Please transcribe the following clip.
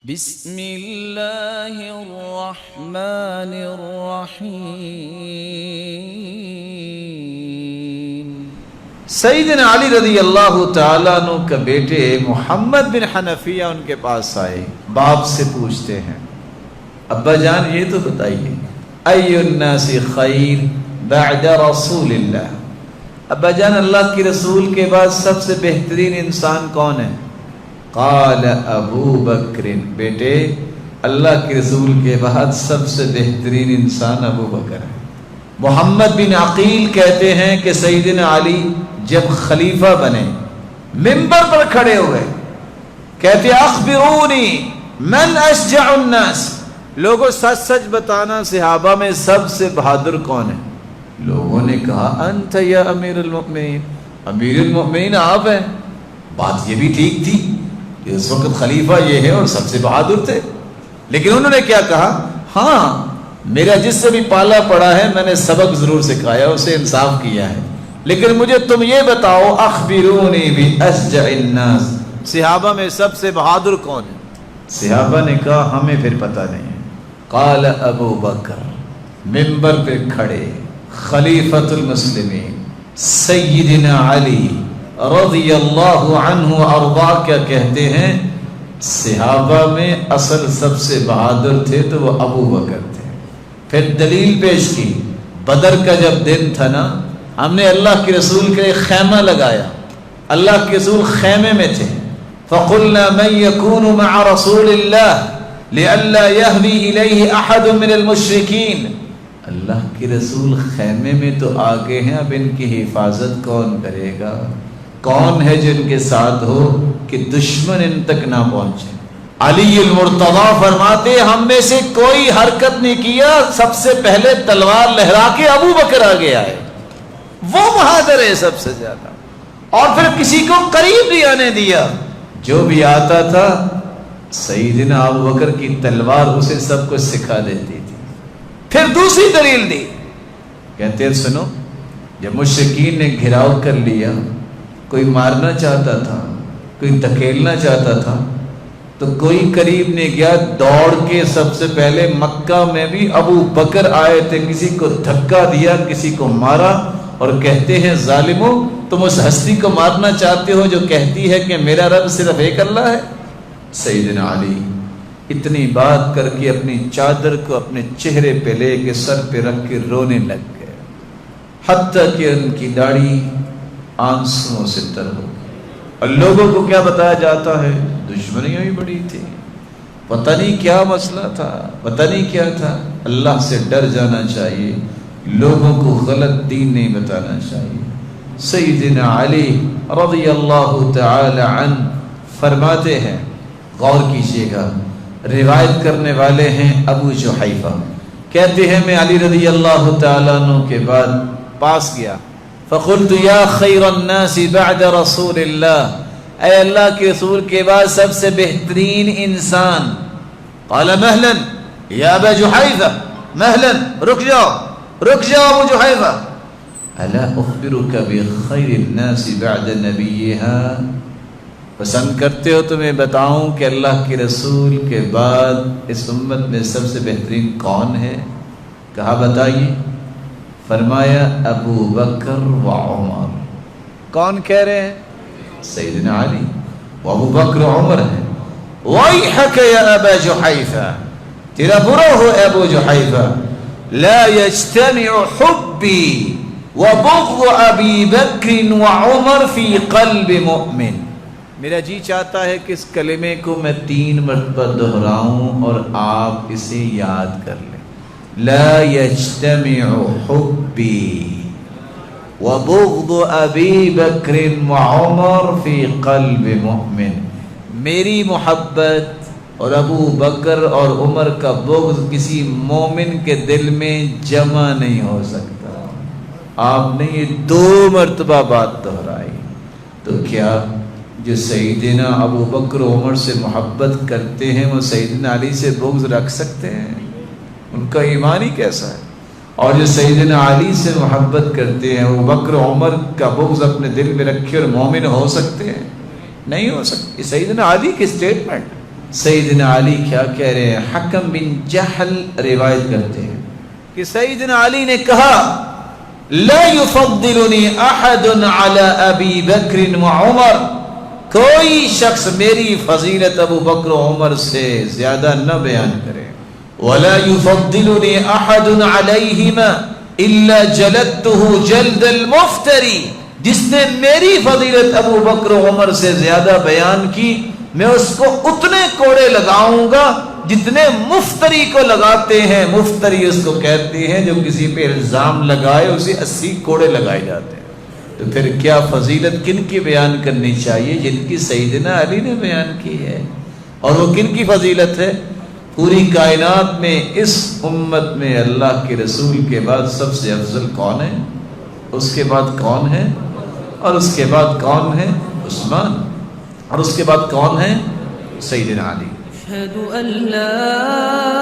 بسم اللہ الرحمن الرحیم۔ سیدنا علی رضی اللہ تعالیٰ عنہ کا بیٹے محمد بن حنفیہ ان کے پاس آئے، باپ سے پوچھتے ہیں ابا جان یہ تو بتائیے ای الناس خیر بعد رسول اللہ، ابا جان اللہ کے رسول کے بعد سب سے بہترین انسان کون ہے؟ قال ابو بکر، بیٹے اللہ کے رسول کے بعد سب سے بہترین انسان ابو بکر ہے۔ محمد بن عقیل کہتے ہیں کہ سیدنا علی جب خلیفہ بنے منبر پر کھڑے ہوئے کہتے اخبرونی من اشجع الناس، لوگوں سچ سچ بتانا صحابہ میں سب سے بہادر کون ہے؟ لوگوں نے کہا انت یا امیر المؤمنین، امیر المؤمنین آپ ہیں۔ بات یہ بھی ٹھیک تھی، اس وقت خلیفہ یہ ہے اور سب سے بہادر تھے، لیکن انہوں نے کیا کہا؟ ہاں میرا جس سے بھی پالا پڑا ہے میں نے سبق ضرور سکھایا، اسے انصاف کیا ہے، لیکن مجھے تم یہ بتاؤ اخبرونی باشجع الناس، صحابہ میں سب سے بہادر کون ہے؟ صحابہ نے کہا ہمیں پھر پتہ نہیں ہے۔ قال ابو بکر، منبر پہ کھڑے خلیفۃ المسلمین سیدنا علی رضی اللہ عنہ ارضا کیا کہتے ہیں؟ صحابہ میں اصل سب سے بہادر تھے تو وہ ابو بکر تھے۔ پھر دلیل پیش کی، بدر کا جب دن تھا نا، ہم نے اللہ کے رسول کے ایک خیمہ لگایا، اللہ کے رسول خیمے میں تھے، فقلنا من يكون مع رسول الله لئلا يهوي اليه احد من المشركين، اللہ کے رسول خیمے میں تو آگے ہیں، اب ان کی حفاظت کون کرے گا؟ کون ہے جن کے ساتھ ہو کہ دشمن ان تک نہ پہنچے؟ علی المرتضی فرماتے ہم میں سے کوئی حرکت نہیں کیا، سب سے پہلے تلوار لہرا کے ابو بکر آگے آئے، وہ بہادر ہے سب سے زیادہ، اور پھر کسی کو قریب نہیں آنے دیا، جو بھی آتا تھا سیدنا ابو بکر کی تلوار اسے سب کچھ سکھا دیتی تھی۔ پھر دوسری دلیل دی، کہتے ہیں سنو جب مشرکین نے گھراؤ کر لیا، کوئی مارنا چاہتا تھا، کوئی دھکیلنا چاہتا تھا، تو کوئی قریب نہیں گیا، دوڑ کے سب سے پہلے مکہ میں بھی ابو بکر آئے تھے، کسی کو دھکا دیا، کسی کو مارا، اور کہتے ہیں ظالموں تم اس ہستی کو مارنا چاہتے ہو جو کہتی ہے کہ میرا رب صرف ایک اللہ ہے؟ سیدنا علی اتنی بات کر کے اپنی چادر کو اپنے چہرے پہ لے کے سر پہ رکھ کے رونے لگ گئے، حتیٰ کہ ان کی داڑھی آنسوؤں سے تر ہو گئی۔ اور لوگوں کو کیا بتایا جاتا ہے؟ دشمنیاں بھی بڑی تھی، پتہ نہیں کیا مسئلہ تھا، پتہ نہیں کیا تھا۔ اللہ سے ڈر جانا چاہیے، لوگوں کو غلط دین نہیں بتانا چاہیے۔ سیدنا علی رضی اللہ تعالی عنہ فرماتے ہیں، غور کیجئے گا، روایت کرنے والے ہیں ابو جحیفہ، کہتے ہیں میں علی رضی اللہ تعالی عنہ کے بعد پاس گیا، فقلت یا خیر الناس بعد رسول اللہ، اے اللہ کے رسول کے بعد سب سے بہترین انسان۔ قال مہلا یا ابا جحیفہ، مہلا رک جاؤ ابو جحیفہ، الا اخبرک بخیر الناس بعد نبیہا، پسند کرتے ہو تمہیں بتاؤں کہ اللہ کے رسول کے بعد اس امت میں سب سے بہترین کون ہے؟ کہا بتائیے، فرمایا ابو بکر و عمر۔ کون کہہ رہے ہیں؟ سیدنا علی، و ابو بکر و عمر ہیں۔ ویحک یا ابا جحیفہ، تیرا برا ہو ابو جحیفہ، لا یجتمع حبی و بغض ابی بکر و عمر فی قلب مؤمن، میرا جی چاہتا ہے کہ اس کلمے کو میں 3 مرتبہ دہراؤں اور آپ اسے یاد کر لیں، لا یجتمع حبی وبغض ابی بکر وعمر فی قلب مؤمن، میری محبت اور ابو بکر اور عمر کا بغض کسی مومن کے دل میں جمع نہیں ہو سکتا۔ آپ نے یہ 2 مرتبہ بات دہرائی، تو کیا جو سیدنا ابو بکر و عمر سے محبت کرتے ہیں وہ سیدنا علی سے بغض رکھ سکتے ہیں؟ ان کا ایمان ہی کیسا ہے؟ اور جو سیدنا علی سے محبت کرتے ہیں ابو بکر و عمر کا بغض اپنے دل میں رکھے اور مومن ہو سکتے ہیں؟ نہیں ہو سکتے۔ سیدنا علی کی سٹیٹمنٹ، سیدنا علی کیا کہہ رہے ہیں؟ حکم بن جہل روایت کرتے ہیں کہ سیدنا علی نے کہا لا يفضلنی احد علی ابی بکر و عمر، کوئی شخص میری فضیلت ابو بکر و عمر سے زیادہ نہ بیان کرے، ولا يفضلنی احد علیہما الا جلدته جلد المفتری، جس نے میری فضیلت ابو بکر و عمر سے زیادہ بیان کی میں اس کو اتنے کوڑے لگاؤں گا جتنے مفتری کو لگاتے ہیں۔ مفتری اس کو کہتے ہیں جو کسی پہ الزام لگائے اسے 80 کوڑے لگائے جاتے ہیں۔ تو پھر کیا فضیلت کن کی بیان کرنی چاہیے؟ جن کی سیدنا علی نے بیان کی ہے۔ اور وہ کن کی فضیلت ہے؟ پوری کائنات میں اس امت میں اللہ کے رسول کے بعد سب سے افضل کون ہے؟ اس کے بعد کون ہے؟ اور اس کے بعد کون ہے؟ عثمان۔ اور اس کے بعد کون ہے؟ سیدنا علی۔ أشهد أن لا